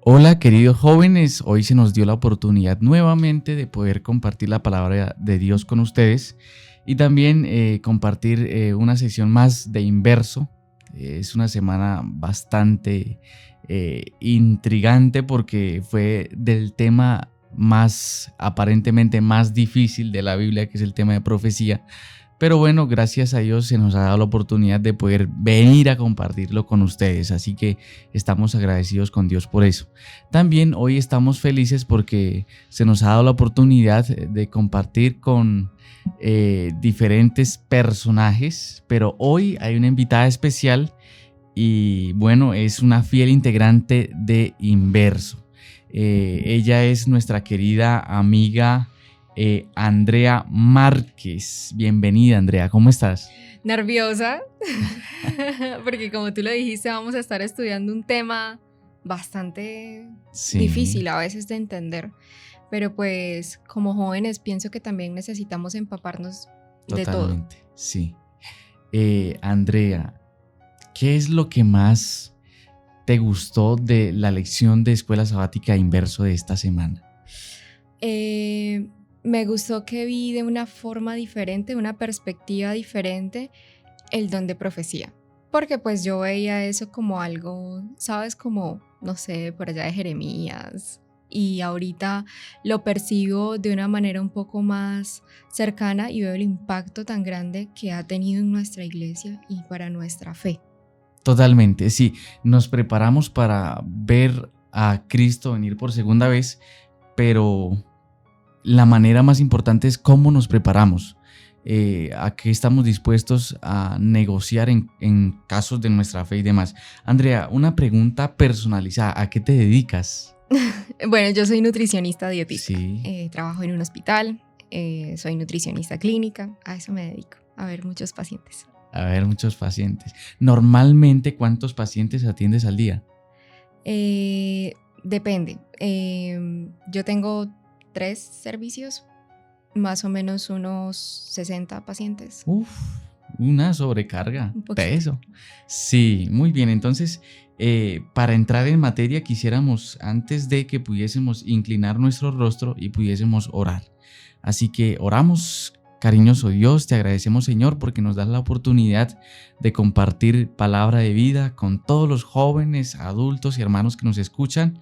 Hola queridos jóvenes, hoy se nos dio la oportunidad nuevamente de poder compartir la palabra de Dios con ustedes y también compartir una sesión más de Inverso. Es una semana bastante intrigante porque fue del tema aparentemente más difícil de la Biblia, que es el tema de profecía. Pero bueno, gracias a Dios se nos ha dado la oportunidad de poder venir a compartirlo con ustedes, así que estamos agradecidos con Dios por eso. También hoy estamos felices porque se nos ha dado la oportunidad de compartir con diferentes personajes, pero hoy hay una invitada especial y bueno, es una fiel integrante de Inverso. Ella es nuestra querida amiga Andrea Márquez. Bienvenida, Andrea, ¿cómo estás? Nerviosa, porque como tú lo dijiste, vamos a estar estudiando un tema bastante difícil a veces de entender, pero pues como jóvenes pienso que también necesitamos empaparnos de todo. Totalmente, sí. Andrea, ¿qué es lo que más te gustó de la lección de Escuela Sabática Inverso de esta semana? Me gustó que vi de una forma diferente, una perspectiva diferente, el don de profecía. Porque pues yo veía eso como algo, ¿sabes? Como, no sé, por allá de Jeremías. Y ahorita lo percibo de una manera un poco más cercana y veo el impacto tan grande que ha tenido en nuestra iglesia y para nuestra fe. Totalmente, sí. Nos preparamos para ver a Cristo venir por segunda vez, pero la manera más importante es cómo nos preparamos, a qué estamos dispuestos a negociar en casos de nuestra fe y demás. Andrea, una pregunta personalizada, ¿a qué te dedicas? Bueno, yo soy nutricionista dietista, Sí. Trabajo en un hospital, soy nutricionista clínica, a eso me dedico, a ver muchos pacientes. A ver, muchos pacientes. Normalmente, ¿cuántos pacientes atiendes al día? Depende, yo tengo 3 servicios, más o menos unos 60 pacientes. Uf, una sobrecarga Un de poquito. eso. Sí, muy bien. Entonces, para entrar en materia, quisiéramos, antes de que pudiésemos inclinar nuestro rostro y pudiésemos orar. Así que oramos, cariñoso Dios, te agradecemos, Señor, porque nos das la oportunidad de compartir palabra de vida con todos los jóvenes, adultos y hermanos que nos escuchan,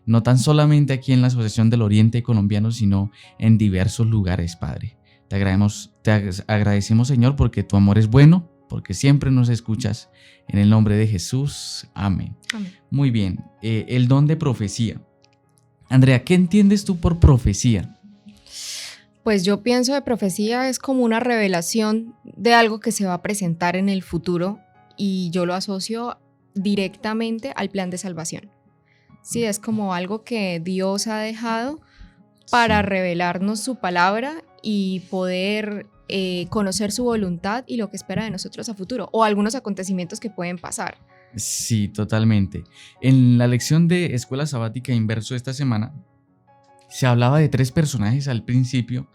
no tan solamente aquí en la Asociación del Oriente Colombiano, sino en diversos lugares, Padre. Te agradecemos, Señor, porque tu amor es bueno, porque siempre nos escuchas. En el nombre de Jesús, amén. Amén. Muy bien, el don de profecía. Andrea, ¿qué entiendes tú por profecía? Pues yo pienso de profecía es como una revelación de algo que se va a presentar en el futuro y yo lo asocio directamente al plan de salvación. Sí, es como algo que Dios ha dejado para revelarnos su palabra y poder conocer su voluntad y lo que espera de nosotros a futuro o algunos acontecimientos que pueden pasar. Sí, totalmente. En la lección de Escuela Sabática Inverso esta semana se hablaba de 3 personajes al principio.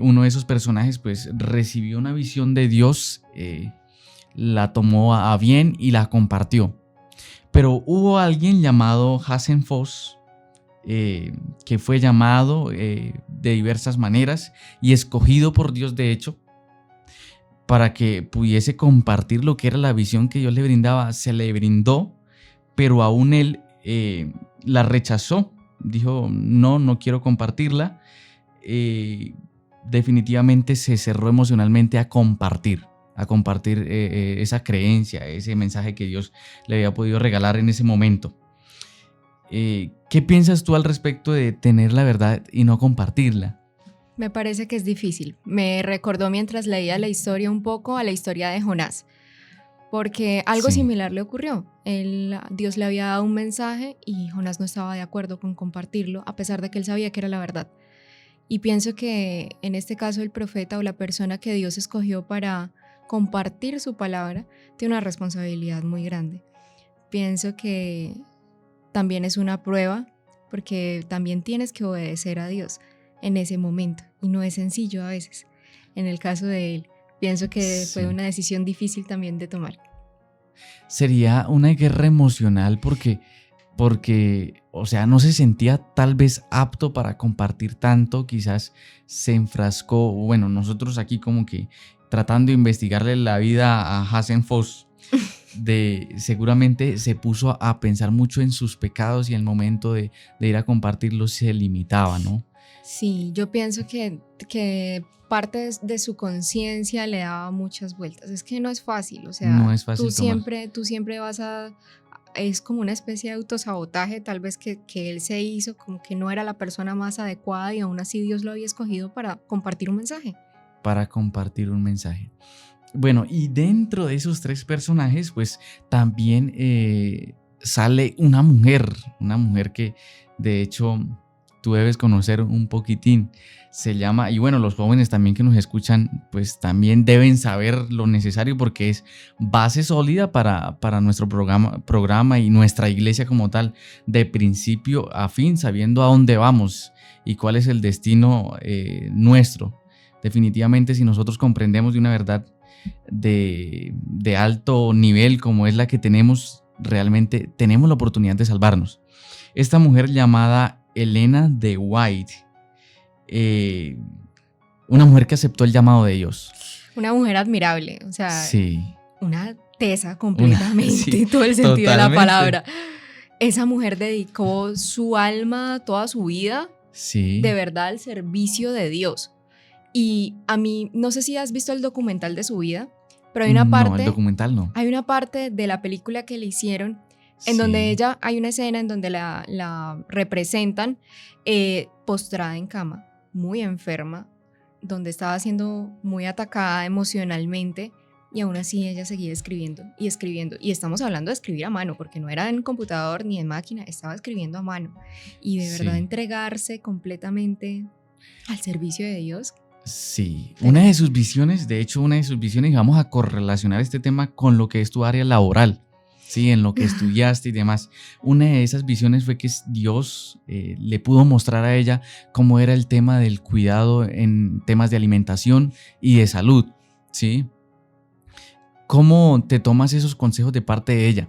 Uno de esos personajes pues recibió una visión de Dios, la tomó a bien y la compartió. Pero hubo alguien llamado Hazen Foss, que fue llamado de diversas maneras y escogido por Dios, de hecho, para que pudiese compartir lo que era la visión que Dios le brindaba. Se le brindó, pero aún él la rechazó. Dijo, no quiero compartirla. Definitivamente se cerró emocionalmente a compartir esa creencia, ese mensaje que Dios le había podido regalar en ese momento. ¿Qué piensas tú al respecto de tener la verdad y no compartirla? Me parece que es difícil. Me recordó mientras leía la historia un poco a la historia de Jonás, porque algo similar le ocurrió. Dios le había dado un mensaje y Jonás no estaba de acuerdo con compartirlo, a pesar de que él sabía que era la verdad. Y pienso que en este caso el profeta o la persona que Dios escogió para compartir su palabra tiene una responsabilidad muy grande. Pienso que también es una prueba porque también tienes que obedecer a Dios en ese momento y no es sencillo a veces. En el caso de él, pienso que fue una decisión difícil también de tomar. Sería una guerra emocional porque, o sea, no se sentía tal vez apto para compartir tanto, quizás se enfrascó, bueno, nosotros aquí como que tratando de investigarle la vida a Hassan Foss, seguramente se puso a pensar mucho en sus pecados y el momento de ir a compartirlos se limitaba, ¿no? Sí, yo pienso que parte de su conciencia le daba muchas vueltas. Es que no es fácil, o sea, no es fácil tú siempre vas a... Es como una especie de autosabotaje tal vez que él se hizo, como que no era la persona más adecuada y aún así Dios lo había escogido para compartir un mensaje. Bueno, y dentro de esos tres personajes, pues también sale una mujer que de hecho tú debes conocer un poquitín. Se llama, y bueno, los jóvenes también que nos escuchan, pues también deben saber lo necesario porque es base sólida para nuestro programa y nuestra iglesia como tal, de principio a fin, sabiendo a dónde vamos y cuál es el destino nuestro. Definitivamente, si nosotros comprendemos de una verdad de alto nivel como es la que tenemos, realmente tenemos la oportunidad de salvarnos. Esta mujer llamada Elena de White, una mujer que aceptó el llamado de Dios. Una mujer admirable, o sea, sí. Una tesa completamente, todo el sentido de la palabra. Esa mujer dedicó su alma, toda su vida, de verdad al servicio de Dios. Y a mí, no sé si has visto el documental de su vida, pero hay una parte... No, el documental no. Hay una parte de la película que le hicieron en donde ella, hay una escena en donde la representan postrada en cama, muy enferma, donde estaba siendo muy atacada emocionalmente y aún así ella seguía escribiendo y escribiendo. Y estamos hablando de escribir a mano, porque no era en computador ni en máquina, estaba escribiendo a mano. Y de verdad entregarse completamente al servicio de Dios. Sí, una de sus visiones, y vamos a correlacionar este tema con lo que es tu área laboral, sí, en lo que estudiaste y demás. Una de esas visiones fue que Dios le pudo mostrar a ella cómo era el tema del cuidado en temas de alimentación y de salud, ¿sí? ¿Cómo te tomas esos consejos de parte de ella?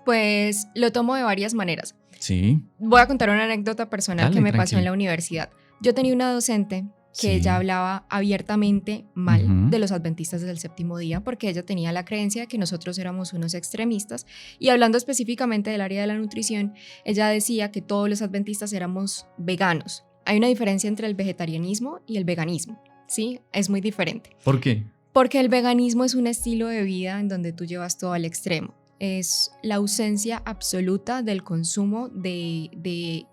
Pues lo tomo de varias maneras. Sí. Voy a contar una anécdota personal que me pasó en la universidad. Yo tenía una docente que ella hablaba abiertamente mal de los adventistas del séptimo día porque ella tenía la creencia de que nosotros éramos unos extremistas y hablando específicamente del área de la nutrición, ella decía que todos los adventistas éramos veganos. Hay una diferencia entre el vegetarianismo y el veganismo, ¿sí? Es muy diferente. ¿Por qué? Porque el veganismo es un estilo de vida en donde tú llevas todo al extremo. Es la ausencia absoluta del consumo de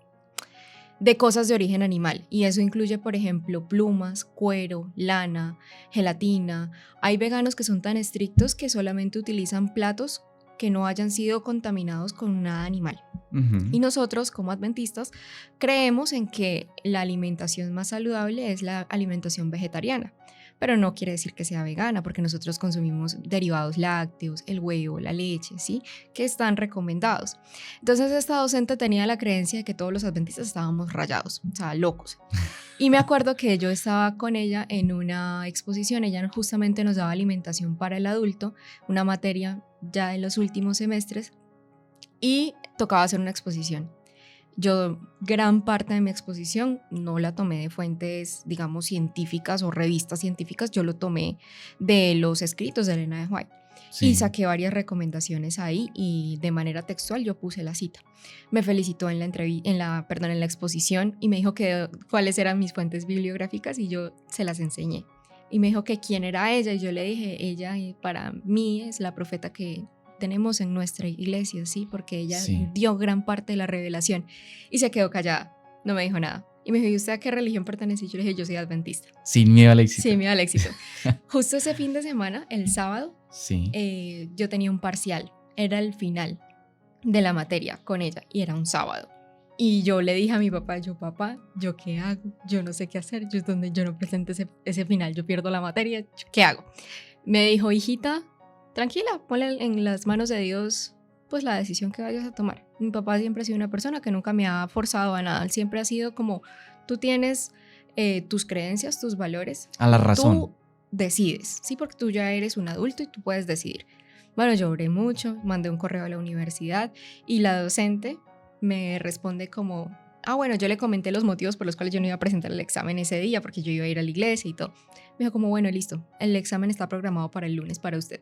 cosas de origen animal y eso incluye, por ejemplo, plumas, cuero, lana, gelatina. Hay veganos que son tan estrictos que solamente utilizan platos que no hayan sido contaminados con nada animal. Y nosotros, como adventistas, creemos en que la alimentación más saludable es la alimentación vegetariana. Pero no quiere decir que sea vegana, porque nosotros consumimos derivados lácteos, el huevo, la leche, ¿sí? Que están recomendados. Entonces esta docente tenía la creencia de que todos los adventistas estábamos rayados, o sea, locos. Y me acuerdo que yo estaba con ella en una exposición, ella justamente nos daba alimentación para el adulto, una materia ya en los últimos semestres, y tocaba hacer una exposición. Yo gran parte de mi exposición no la tomé de fuentes, digamos, científicas o revistas científicas, yo lo tomé de los escritos de Elena de White. Sí. Y saqué varias recomendaciones ahí y de manera textual yo puse la cita. Me felicitó en la exposición y me dijo que cuáles eran mis fuentes bibliográficas y yo se las enseñé. Y me dijo que quién era ella y yo le dije, ella para mí es la profeta que tenemos en nuestra iglesia, ¿sí? Porque ella dio gran parte de la revelación y se quedó callada, no me dijo nada. Y me dijo, ¿y usted a qué religión pertenece? Y yo le dije, yo soy adventista. Sin miedo al éxito. Sin miedo al éxito. Justo ese fin de semana, el sábado, yo tenía un parcial, era el final de la materia con ella y era un sábado. Y yo le dije a mi papá, papá, ¿yo qué hago? Yo no sé qué hacer, yo no presento ese final, yo pierdo la materia, ¿qué hago? Me dijo, hijita, tranquila, ponle en las manos de Dios pues la decisión que vayas a tomar. Mi papá siempre ha sido una persona que nunca me ha forzado a nada. Él siempre ha sido como, tú tienes tus creencias, tus valores. A la razón. Tú decides, sí, porque tú ya eres un adulto y tú puedes decidir. Bueno, lloré mucho, mandé un correo a la universidad y la docente me responde como, bueno, yo le comenté los motivos por los cuales yo no iba a presentar el examen ese día porque yo iba a ir a la iglesia y todo. Me dijo como, bueno, listo, el examen está programado para el lunes para usted.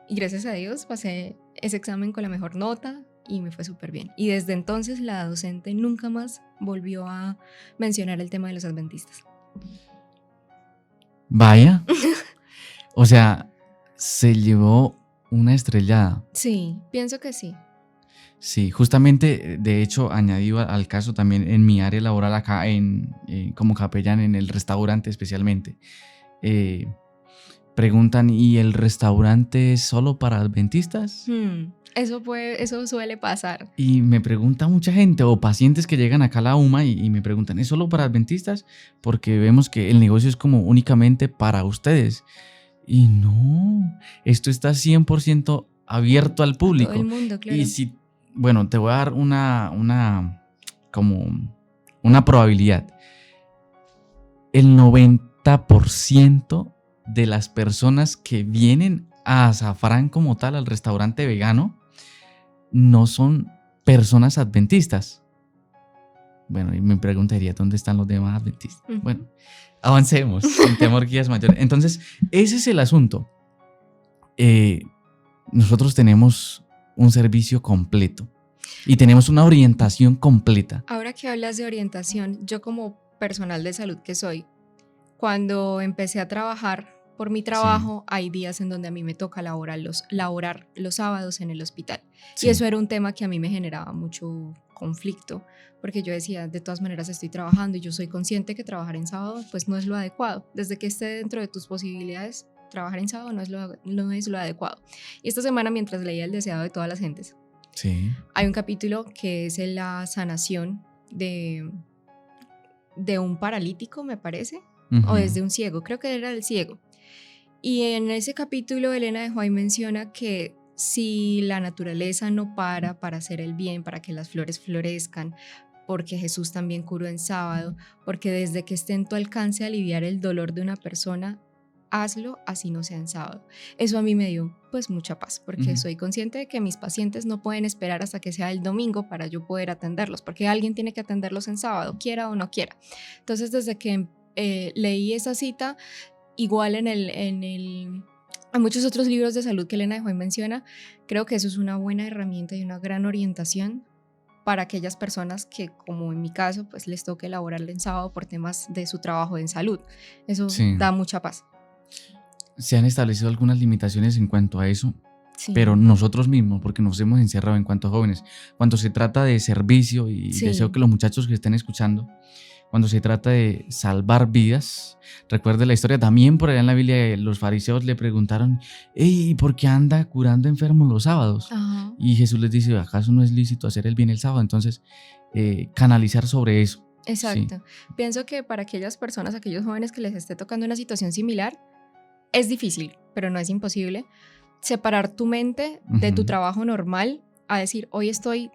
Y gracias a Dios pasé ese examen con la mejor nota y me fue súper bien. Y desde entonces la docente nunca más volvió a mencionar el tema de los adventistas. Vaya. O sea, se llevó una estrellada. Sí, pienso que sí. Sí, justamente, de hecho, añadido al caso también en mi área laboral acá, como capellán en el restaurante especialmente, preguntan, ¿y el restaurante es solo para adventistas? Eso suele pasar. Y me pregunta mucha gente o pacientes que llegan acá a la UMA y me preguntan, ¿es solo para adventistas? Porque vemos que el negocio es como únicamente para ustedes. Y no, esto está 100% abierto al público. Todo el mundo, claro. Y si, bueno, te voy a dar una probabilidad. El 90% de las personas que vienen a Azafrán como tal, al restaurante vegano, no son personas adventistas. Bueno, y me preguntaría, ¿dónde están los demás adventistas? Uh-huh. Bueno, avancemos, sin temor guías mayores. Entonces, ese es el asunto. Nosotros tenemos un servicio completo y tenemos una orientación completa. Ahora que hablas de orientación, yo como personal de salud que soy, cuando empecé a trabajar por mi trabajo, sí, hay días en donde a mí me toca laborar los sábados en el hospital. Sí. Y eso era un tema que a mí me generaba mucho conflicto, porque yo decía, de todas maneras estoy trabajando y yo soy consciente que trabajar en sábado pues no es lo adecuado. Desde que esté dentro de tus posibilidades, trabajar en sábado no es lo adecuado. Y esta semana, mientras leía El deseado de todas las gentes, sí, hay un capítulo que es en la sanación de un paralítico, me parece, o desde un ciego, creo que era el ciego. Y en ese capítulo Elena de White menciona que si la naturaleza no para hacer el bien, para que las flores florezcan, porque Jesús también curó en sábado, porque desde que esté en tu alcance aliviar el dolor de una persona, hazlo así no sea en sábado. Eso a mí me dio pues mucha paz, porque soy consciente de que mis pacientes no pueden esperar hasta que sea el domingo para yo poder atenderlos, porque alguien tiene que atenderlos en sábado, quiera o no quiera. Entonces desde que leí esa cita, igual hay muchos otros libros de salud que Elena de White menciona, creo que eso es una buena herramienta y una gran orientación para aquellas personas que, como en mi caso, pues les toque laborar en sábado por temas de su trabajo en salud. Eso sí, da mucha paz. Se han establecido algunas limitaciones en cuanto a eso, sí, pero nosotros mismos, porque nos hemos encerrado en cuanto a jóvenes, cuando se trata de servicio, y sí, deseo que los muchachos que estén escuchando, cuando se trata de salvar vidas, recuerde la historia también por allá en la Biblia, los fariseos le preguntaron, ¿y por qué anda curando enfermos los sábados? Ajá. Y Jesús les dice, ¿acaso no es lícito hacer el bien el sábado? Entonces, canalizar sobre eso. Exacto. Sí. Pienso que para aquellas personas, aquellos jóvenes que les esté tocando una situación similar, es difícil, pero no es imposible, separar tu mente de tu trabajo normal a decir, hoy estoy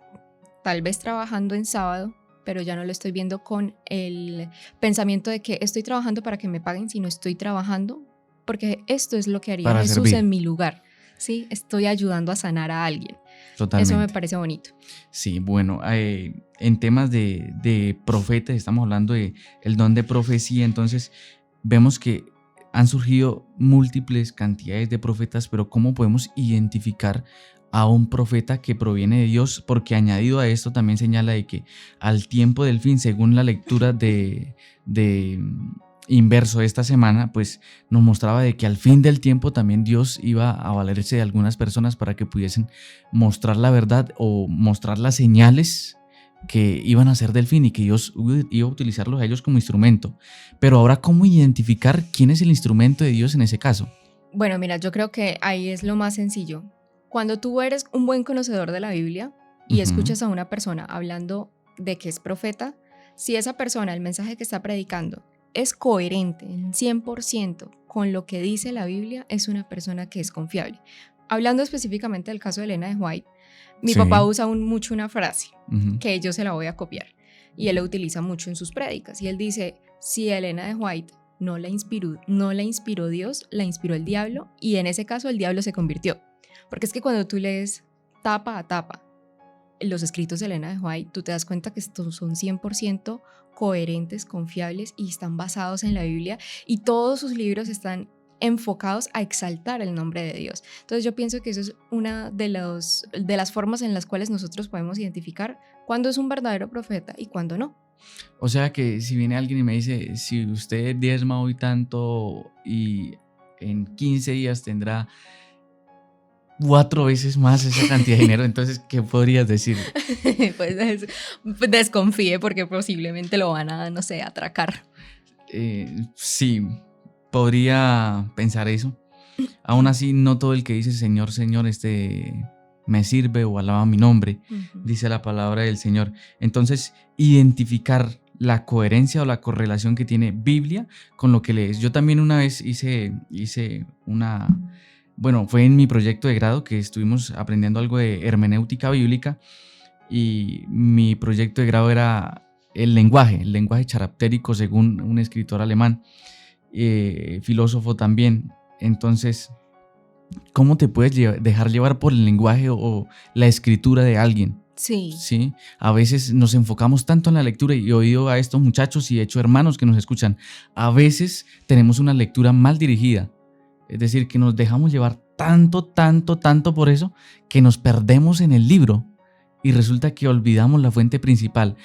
tal vez trabajando en sábado, pero ya no lo estoy viendo con el pensamiento de que estoy trabajando para que me paguen, sino estoy trabajando porque esto es lo que haría para Jesús servir en mi lugar. ¿Sí? Estoy ayudando a sanar a alguien. Totalmente. Eso me parece bonito. Sí, bueno, en temas de profetas, estamos hablando del don de profecía, entonces vemos que han surgido múltiples cantidades de profetas, pero ¿cómo podemos identificar a un profeta que proviene de Dios? Porque añadido a esto también señala de que al tiempo del fin, según la lectura de inverso de esta semana, pues nos mostraba de que al fin del tiempo también Dios iba a valerse de algunas personas para que pudiesen mostrar la verdad o mostrar las señales que iban a ser del fin y que Dios iba a utilizarlos a ellos como instrumento. Pero ahora, ¿cómo identificar quién es el instrumento de Dios en ese caso? Bueno, mira, yo creo que ahí es lo más sencillo. Cuando tú eres un buen conocedor de la Biblia y escuchas a una persona hablando de que es profeta, si esa persona, el mensaje que está predicando, es coherente en 100% con lo que dice la Biblia, es una persona que es confiable. Hablando específicamente del caso de Elena de White, mi Sí. papá usa mucho una frase Ujú. que yo se la voy a copiar y él la utiliza mucho en sus prédicas y él dice, si a Elena de White no la inspiró Dios, la inspiró el diablo y en ese caso el diablo se convirtió. Porque es que cuando tú lees tapa a tapa los escritos de Elena de White, tú te das cuenta que estos son 100% coherentes, confiables y están basados en la Biblia y todos sus libros están enfocados a exaltar el nombre de Dios. Entonces yo pienso que eso es una de las formas en las cuales nosotros podemos identificar cuándo es un verdadero profeta y cuándo no. O sea que si viene alguien y me dice, si usted diezma hoy tanto y en 15 días tendrá 4 veces más esa cantidad de dinero, entonces, ¿qué podrías decir? Pues desconfíe porque posiblemente lo van a, no sé, atracar. Sí, podría pensar eso. Aún así, no todo el que dice Señor, Señor, me sirve o alaba mi nombre, dice la palabra del Señor. Entonces, identificar la coherencia o la correlación que tiene Biblia con lo que lees. Yo también una vez hice fue en mi proyecto de grado que estuvimos aprendiendo algo de hermenéutica bíblica y mi proyecto de grado era el lenguaje charactérico según un escritor alemán, filósofo también. Entonces, ¿cómo te puedes dejar llevar por el lenguaje o la escritura de alguien? Sí. Sí, a veces nos enfocamos tanto en la lectura y he oído a estos muchachos y he hecho hermanos que nos escuchan. A veces tenemos una lectura mal dirigida, es decir, que nos dejamos llevar tanto por eso que nos perdemos en el libro y resulta que olvidamos la fuente principal.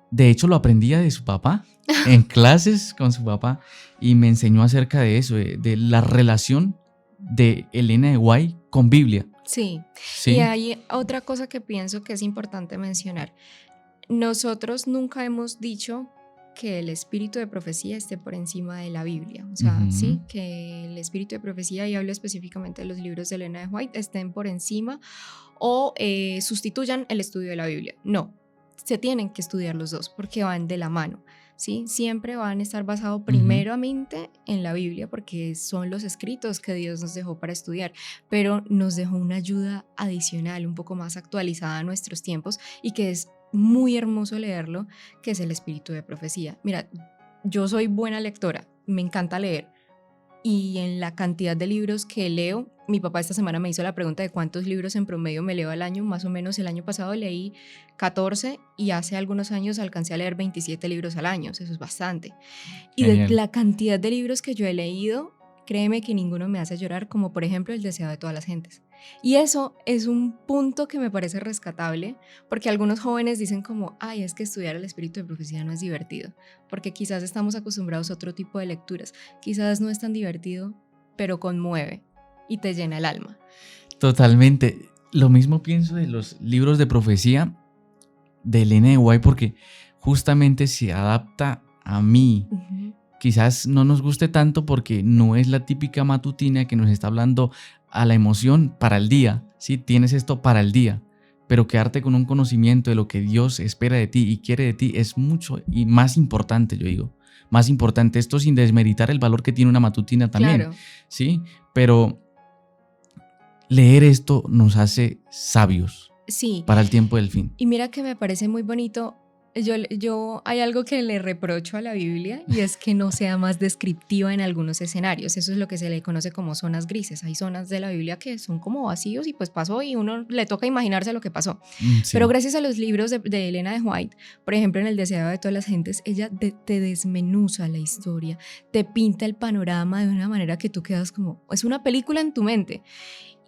De hecho, lo aprendía de su papá, en clases con su papá, y me enseñó acerca de eso, de la relación de Elena de White con Biblia. Sí. Sí. Y hay otra cosa que pienso que es importante mencionar. Nosotros nunca hemos dicho que el espíritu de profecía esté por encima de la Biblia. O sea, sí, que el espíritu de profecía, y hablo específicamente de los libros de Elena de White, estén por encima o sustituyan el estudio de la Biblia. No, se tienen que estudiar los dos porque van de la mano. ¿Sí? Siempre van a estar basados primeramente en la Biblia porque son los escritos que Dios nos dejó para estudiar, pero nos dejó una ayuda adicional, un poco más actualizada a nuestros tiempos y que es muy hermoso leerlo, que es el espíritu de profecía. Mira, yo soy buena lectora, me encanta leer y en la cantidad de libros que leo, mi papá esta semana me hizo la pregunta de cuántos libros en promedio me leo al año. Más o menos el año pasado leí 14 y hace algunos años alcancé a leer 27 libros al año, eso es bastante. Y de la cantidad de libros que yo he leído, créeme que ninguno me hace llorar, como por ejemplo El deseo de todas las gentes. Y eso es un punto que me parece rescatable, porque algunos jóvenes dicen como, ay, es que estudiar el espíritu de profecía no es divertido, porque quizás estamos acostumbrados a otro tipo de lecturas, quizás no es tan divertido, pero conmueve y te llena el alma. Totalmente. Lo mismo pienso de los libros de profecía de Elena de White, porque justamente se adapta a mí. Quizás no nos guste tanto porque no es la típica matutina que nos está hablando a la emoción para el día. Sí, tienes esto para el día, pero quedarte con un conocimiento de lo que Dios espera de ti y quiere de ti es mucho y más importante, yo digo. Más importante, esto sin desmeritar el valor que tiene una matutina también. Claro. Sí, pero leer esto nos hace sabios. Sí. Para el tiempo del fin. Y mira que me parece muy bonito. Yo hay algo que le reprocho a la Biblia y es que no sea más descriptiva en algunos escenarios. Eso es lo que se le conoce como zonas grises. Hay zonas de la Biblia que son como vacíos y pues pasó y uno le toca imaginarse lo que pasó. Sí. Pero gracias a los libros de Elena de White, por ejemplo en El deseo de todas las gentes, ella te desmenuza la historia, te pinta el panorama de una manera que tú quedas como, es una película en tu mente.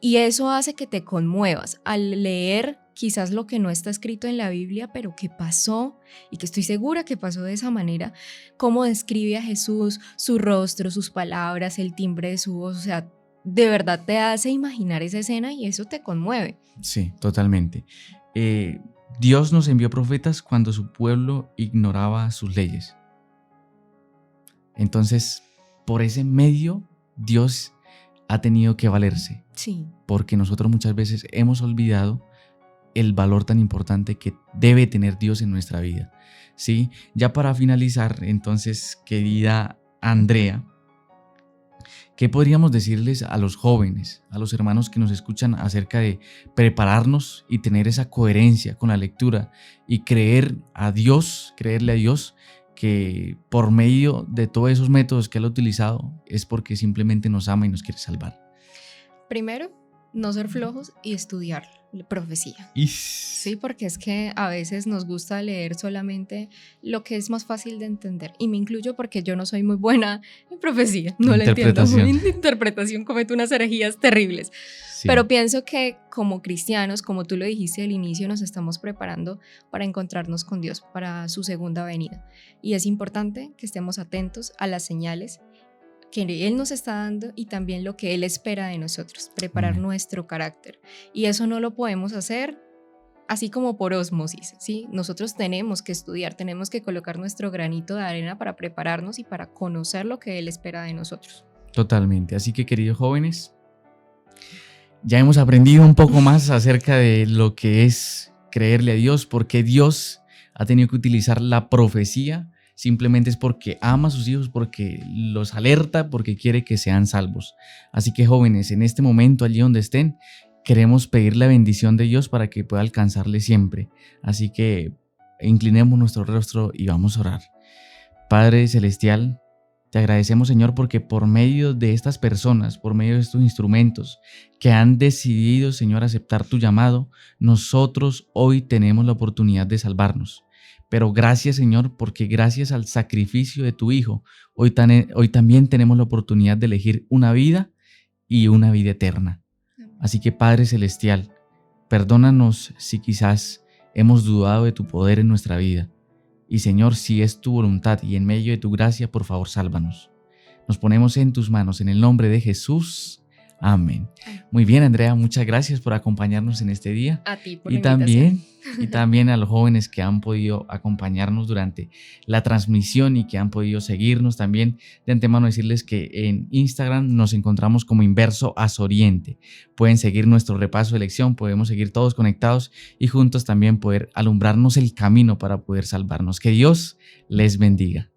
Y eso hace que te conmuevas al leer quizás lo que no está escrito en la Biblia, pero que pasó y que estoy segura que pasó de esa manera, cómo describe a Jesús, su rostro, sus palabras, el timbre de su voz, o sea, de verdad te hace imaginar esa escena y eso te conmueve. Sí, totalmente. Dios nos envió profetas cuando su pueblo ignoraba sus leyes. Entonces, por ese medio, Dios ha tenido que valerse. Sí. Porque nosotros muchas veces hemos olvidado el valor tan importante que debe tener Dios en nuestra vida. ¿Sí? Ya para finalizar, entonces, querida Andrea, ¿qué podríamos decirles a los jóvenes, a los hermanos que nos escuchan acerca de prepararnos y tener esa coherencia con la lectura y creerle a Dios que por medio de todos esos métodos que Él ha utilizado es porque simplemente nos ama y nos quiere salvar? Primero, no ser flojos y estudiar profecía. Sí, porque es que a veces nos gusta leer solamente lo que es más fácil de entender. Y me incluyo porque yo no soy muy buena en profecía. No la entiendo. En interpretación cometo unas herejías terribles. Sí. Pero pienso que como cristianos, como tú lo dijiste al inicio, nos estamos preparando para encontrarnos con Dios, para su segunda venida. Y es importante que estemos atentos a las señales que Él nos está dando y también lo que Él espera de nosotros, preparar nuestro carácter. Y eso no lo podemos hacer así como por ósmosis, ¿sí? Nosotros tenemos que estudiar, tenemos que colocar nuestro granito de arena para prepararnos y para conocer lo que Él espera de nosotros. Totalmente. Así que, queridos jóvenes, ya hemos aprendido un poco más acerca de lo que es creerle a Dios, porque Dios ha tenido que utilizar la profecía. Simplemente es porque ama a sus hijos, porque los alerta, porque quiere que sean salvos. Así que, jóvenes, en este momento, allí donde estén, queremos pedir la bendición de Dios para que pueda alcanzarle siempre. Así que inclinemos nuestro rostro y vamos a orar. Padre Celestial, te agradecemos, Señor, porque por medio de estas personas, por medio de estos instrumentos que han decidido, Señor, aceptar tu llamado, nosotros hoy tenemos la oportunidad de salvarnos. Pero gracias, Señor, porque gracias al sacrificio de tu Hijo, hoy también tenemos la oportunidad de elegir una vida y una vida eterna. Así que, Padre Celestial, perdónanos si quizás hemos dudado de tu poder en nuestra vida. Y, Señor, si es tu voluntad y en medio de tu gracia, por favor, sálvanos. Nos ponemos en tus manos, en el nombre de Jesús. Amén. Muy bien, Andrea, muchas gracias por acompañarnos en este día. A ti por la invitación. Y también a los jóvenes que han podido acompañarnos durante la transmisión y que han podido seguirnos también. De antemano decirles que en Instagram nos encontramos como Inverso Azoriente. Pueden seguir nuestro repaso de lección, podemos seguir todos conectados y juntos también poder alumbrarnos el camino para poder salvarnos. Que Dios les bendiga.